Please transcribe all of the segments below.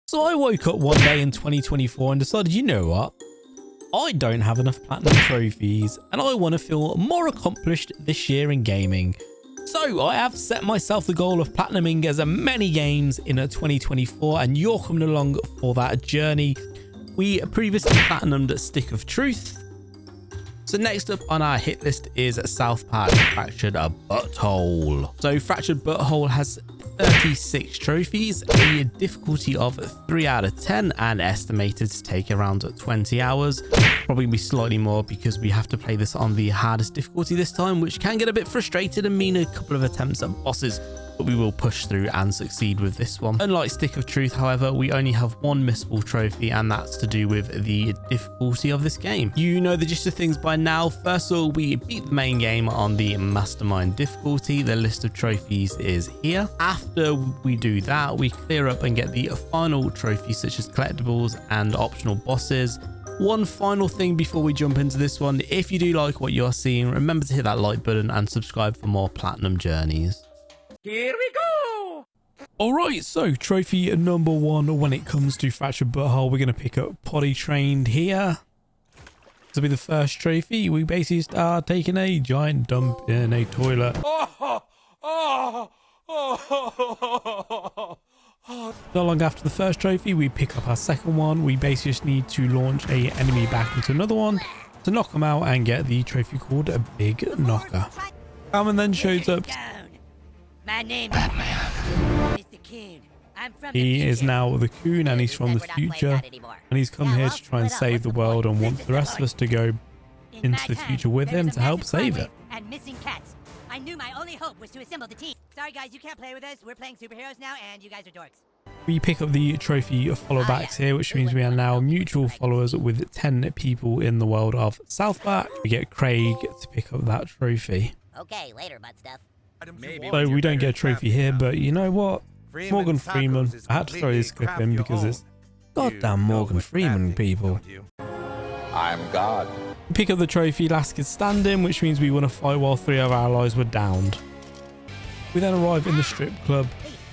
So I woke up one day in 2024 and decided, you know what? I don't have enough platinum trophies and I want to feel more accomplished this year in gaming. So I have set myself the goal of platinuming as many games in 2024 and you're coming along for that journey. We previously platinumed Stick of Truth. So next up on our hit list is South Park Fractured Butthole. So Fractured Butthole has 36 trophies, a difficulty of 3 out of 10 and estimated to take around 20 hours. Probably be slightly more because we have to play this on the hardest difficulty this time, which can get a bit frustrated and mean a couple of attempts at bosses, but we will push through and succeed with this one. Unlike Stick of Truth, however, we only have one missable trophy and that's to do with the difficulty of this game. You know the gist of things by now. First of all, we beat the main game on the Mastermind difficulty. The list of trophies is here. After we do that, we clear up and get the final trophies such as collectibles and optional bosses. One final thing before we jump into this one, if you do like what you're seeing, remember to hit that like button and subscribe for more platinum journeys. Here we go! Alright, so trophy number 1 when it comes to Fractured Butthole, we're going to pick up Potty Trained here. This will be the first trophy. We basically start taking a giant dump in a toilet. Not long after the first trophy, we pick up our second one. We basically just need to launch an enemy back into another one to knock them out and get the trophy called a Big Knocker. Alman then shows up. My name is Mr. Coon. I'm from He is now the Coon and he's from the future. And he's come here to try and save the world and wants the rest of us to go into the future with him to help save it. And missing cats. I knew my only hope was to assemble the team. Sorry guys, you can't play with us. We're playing superheroes now and you guys are dorks. We pick up the trophy follow backs here, which means we are now mutual followers with 10 people in the world of South Park. We get Craig to pick up that trophy. Okay, later, butt stuff. So we don't get a trophy here, but you know what? Morgan Freeman. I had to throw this clip in because it's goddamn Morgan Freeman, people. I'm God. We pick up the trophy Last Kid Standing, which means we won a fight while 3 of our allies were downed. We then arrive in the strip club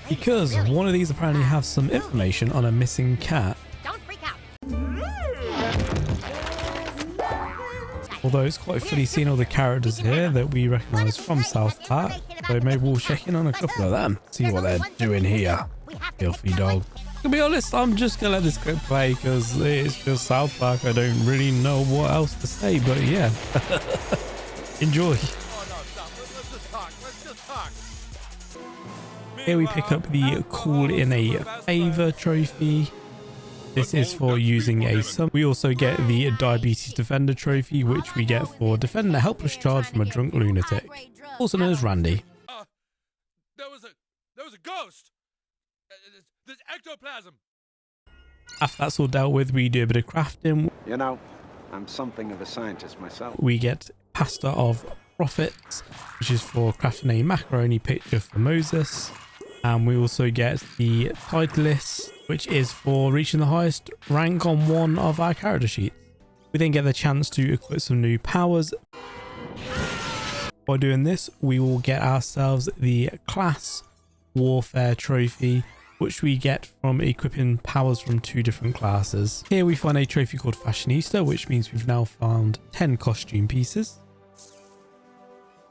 because one of these apparently has some information on a missing cat. Don't freak out. Although it's quite funny seeing all the characters here that we recognise from South Park, so maybe we'll check in on a couple of them, see what they're doing here. Filthy dog. To be honest, I'm just gonna let this clip play because it's just South Park. I don't really know what else to say, but yeah. Enjoy. Here we pick up the Call in a Favor trophy. This is for using a sum. We also get the Diabetes Defender trophy, which we get for defending a helpless child from a drunk lunatic, also known as Randy. There was a ghost. There's ectoplasm. After that's all dealt with, we do a bit of crafting. You know, I'm something of a scientist myself. We get Pasta of Profits, which is for crafting a macaroni picture for Moses. And we also get the Titleist, which is for reaching the highest rank on one of our character sheets. We then get the chance to equip some new powers. By doing this, we will get ourselves the Class Warfare trophy, which we get from equipping powers from 2 different classes. Here we find a trophy called Fashionista, which means we've now found 10 costume pieces.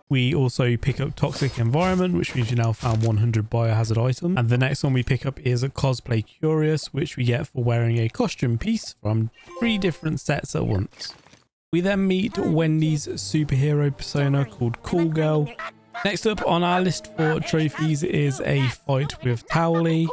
We also pick up Toxic Environment, which means we now found 100 biohazard items. And the next one we pick up is a Cosplay Curious, which we get for wearing a costume piece from 3 different sets at once. We then meet Wendy's superhero persona called Cool Girl. Next up on our list for trophies is a fight with Towley,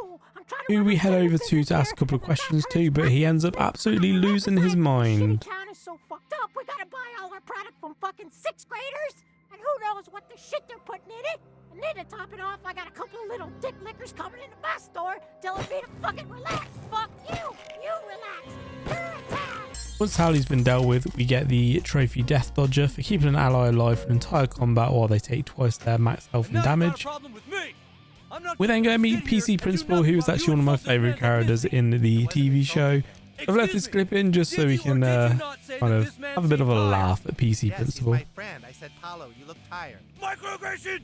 who we head over to ask a couple of questions to, but he ends up absolutely losing his mind. Town is so fucked up. We gotta buy all our product from fucking 6th graders, and who knows what the shit they're putting in it. And then to top it off, I got a couple of little dick lickers coming into my store telling me to fucking relax. Fuck you. You relax. You're attacked. Once Towley's been dealt with, we get the trophy Death Dodger for keeping an ally alive for entire combat while they take twice their max health and damage. We then go meet PC Principal, who is actually one of my favourite characters in the TV show. I've left this clip in just so we can kind of have a bit of a laugh at PC Yes, he's Principal. my friend. I said, Paulo, you look tired. Microaggression!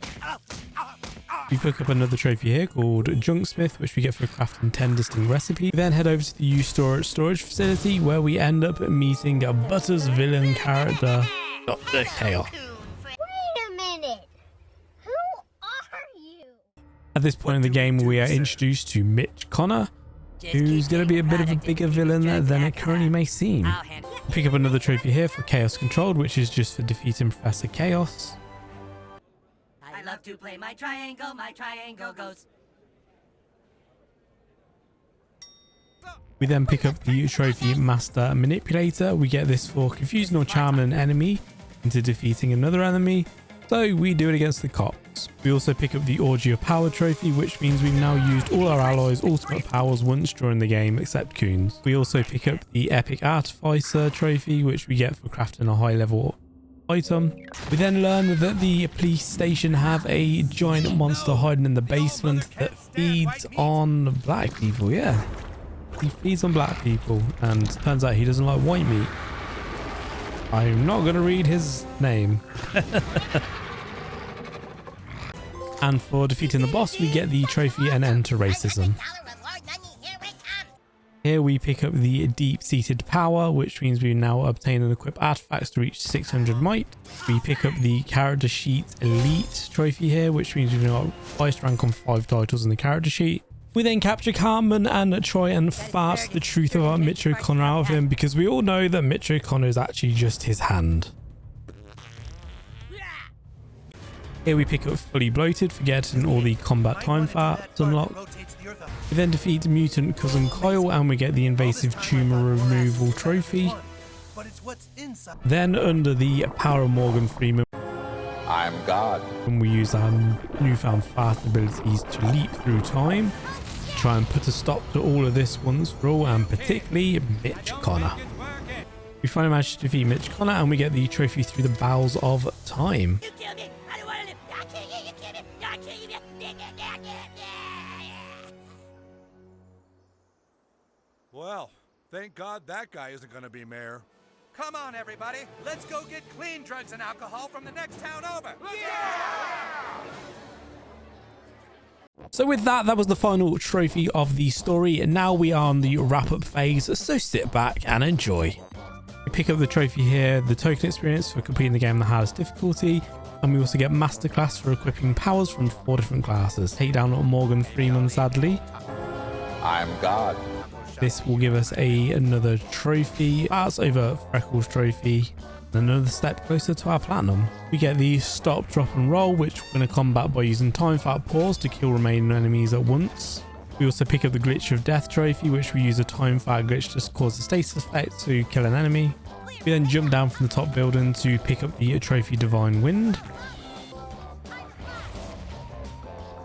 We pick up another trophy here called Junksmith, which we get for crafting 10 distinct recipes. We then head over to the U storage facility, where we end up meeting a Butters villain character, Dr. Chaos. Wait a minute. Who are you? At this point in the game, we are introduced to Mitch Connor, who's going to be a bit of a bigger villain than it currently may seem. I'll handle it. Pick up another trophy here for Chaos Controlled, which is just for defeating Professor Chaos. I love to play my triangle goes. We then pick up the trophy Master Manipulator. We get this for confusing or charming an enemy into defeating another enemy. So we do it against the cops. We also pick up the Orgy of Power trophy, which means we've now used all our allies' ultimate powers once during the game, except Coons. We also pick up the Epic Artificer trophy, which we get for crafting a high level item. We then learn that the police station have a giant monster hiding in the basement that feeds on black people. Yeah, he feeds on black people, and turns out he doesn't like white meat. I'm not going to read his name. And for defeating the boss, we get the trophy and end to racism. Here we pick up the deep-seated power, which means we now obtain and equip artifacts to reach 600 might. We pick up the character sheet elite trophy here, which means we've got highest rank on 5 titles in the character sheet. We then capture Cartman and try and fart the truth about Mitch O'Connor out of him, because we all know that Mitch O'Connor is actually just his hand. Here we pick up Fully Bloated for getting all the combat time farts unlocked. We then defeat Mutant Cousin Kyle and we get the invasive tumor removal trophy. Then under the power of Morgan Freeman, I'm God. and we use our newfound fast abilities to leap through time, try and put a stop to all of this once for all, and particularly Mitch Connor. We finally manage to defeat Mitch Connor and we get the trophy through the bowels of time. You killed me. I don't want to live. I kill you. You kill me. I kill you. Well, thank God that guy isn't gonna be mayor. Come on, everybody. Let's go get clean drugs and alcohol from the next town over. So with that was the final trophy of the story, and now we are on the wrap-up phase, so sit back and enjoy. We pick up the trophy here, the token experience for completing the game on the hardest difficulty, and we also get masterclass for equipping powers from 4 different classes. Take down Morgan Freeman, sadly. I'm God. This will give us another trophy. That's over Freckles trophy. And another step closer to our platinum. We get the stop, drop and roll, which we're going to combat by using time fat pause to kill remaining enemies at once. We also pick up the glitch of death trophy, which we use a time fat glitch to cause a status effect to kill an enemy. We then jump down from the top building to pick up the trophy Divine Wind.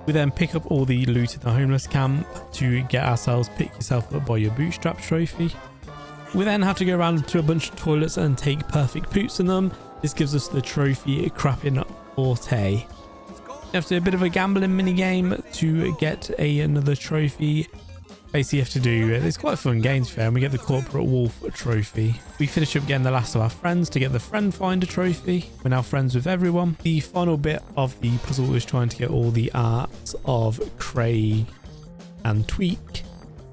We then pick up all the loot in the homeless camp to get ourselves Pick Yourself Up by Your Bootstrap trophy. We then have to go around to a bunch of toilets and take perfect poops in them. This gives us the trophy Crapping Forte. You have to do a bit of a gambling mini game to get another trophy. Basically you have to do, it's quite a fun game to be fair, and we get the Corporate Wolf trophy. We finish up getting the last of our friends to get the Friend Finder trophy. We're now friends with everyone. The final bit of the puzzle is trying to get all the arts of Craig and Tweak.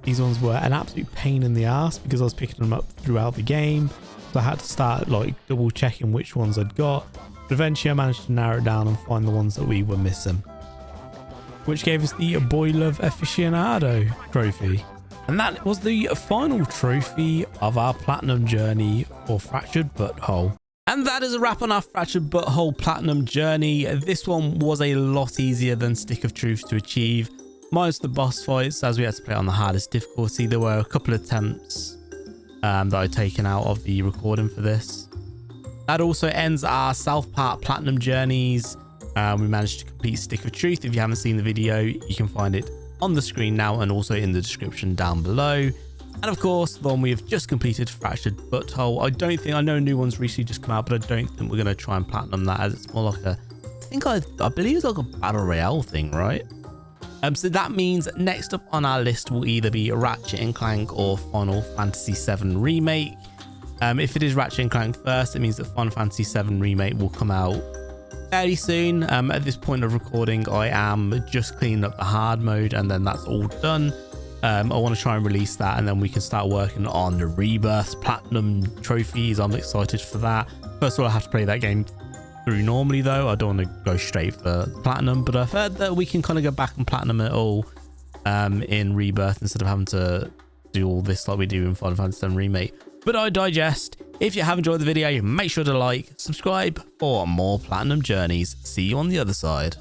These ones were an absolute pain in the ass because I was picking them up throughout the game. So I had to start like double checking which ones I'd got. But eventually I managed to narrow it down and find the ones that we were missing, which gave us the Boy Love Aficionado trophy. And that was the final trophy of our platinum journey for Fractured Butthole. And that is a wrap on our Fractured Butthole platinum journey. This one was a lot easier than Stick of Truth to achieve. Minus the boss fights, as we had to play on the hardest difficulty. There were a couple of attempts that I'd taken out of the recording for this. That also ends our South Park platinum journeys. We managed to complete Stick of Truth. If you haven't seen the video, you can find it on the screen now and also in the description down below. And of course, the one we have just completed, Fractured Butthole. I know a new one's recently just come out, but I don't think we're going to try and platinum that, as it's more like a, I believe it's like a battle royale thing, right? So that means next up on our list will either be Ratchet & Clank or Final Fantasy VII Remake. If it is Ratchet & Clank first, it means that Final Fantasy VII Remake will come out fairly soon. At this point of recording, I am just cleaning up the hard mode, and then that's all done. I want to try and release that, and then we can start working on the Rebirth Platinum trophies. I'm excited for that. First of all, I have to play that game through normally though. I don't want to go straight for Platinum, but I've heard that we can kind of go back and Platinum it all in Rebirth instead of having to do all this like we do in Final Fantasy VII Remake. But I digest. If you have enjoyed the video, make sure to like, subscribe for more Platinum journeys. See you on the other side.